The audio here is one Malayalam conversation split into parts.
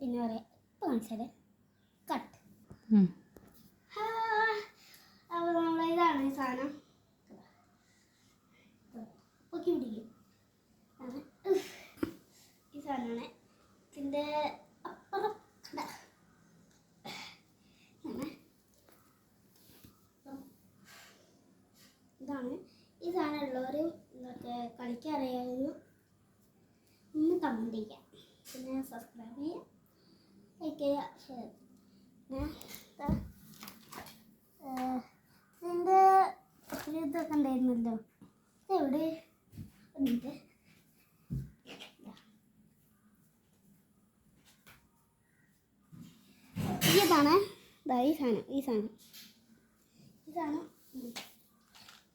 പിന്നെ പറയാം. ഇപ്പോൾ കാണിച്ചാലേ കട്ട്. അപ്പോൾ നമ്മളിതാണ് ഈ സാധനം പൊക്കി പിടിക്കും. ഈ സാധനമാണ് ഇതിൻ്റെ അപ്പുറം ഇതാണ്. ഈ സാധനം ഉള്ളവർ ഇതൊക്കെ കളിക്കാറിയാലും ഒന്ന് കമൻറ്റ് ചെയ്യാം, പിന്നെ സബ്സ്ക്രൈബ് ചെയ്യുക, ലൈക്ക് ചെയ്യുക, ഷെയർ. ഇതിൻ്റെ ഇതൊക്കെ ഉണ്ടായിരുന്നല്ലോ, എവിടെ ഉണ്ട്? ഇതാണ് ഈ സാധനം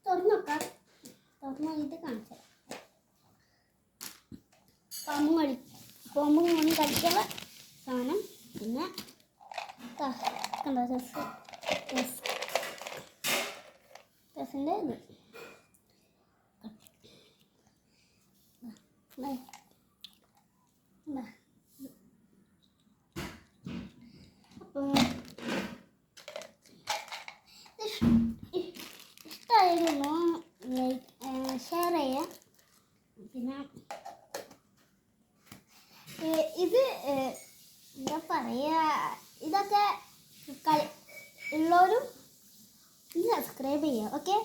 തുറന്നു നോക്കാം. തുറന്നു നോക്കിയിട്ട് കാണിച്ചാൽ പാമ്പും മണി കളിക്കാനുള്ള സാധനം. പിന്നെ കണ്ടോ ചെസ്സിൻ്റെ ഇത് അപ്പോൾ ഇഷ്ടമായിരുന്നു ഷെയർ ചെയ്യാം. പിന്നെ ഇത് എന്താ പറയുക, ഇതൊക്കെ ഉള്ളവരും സബ്സ്ക്രൈബ് ചെയ്യുക. ഓക്കെ.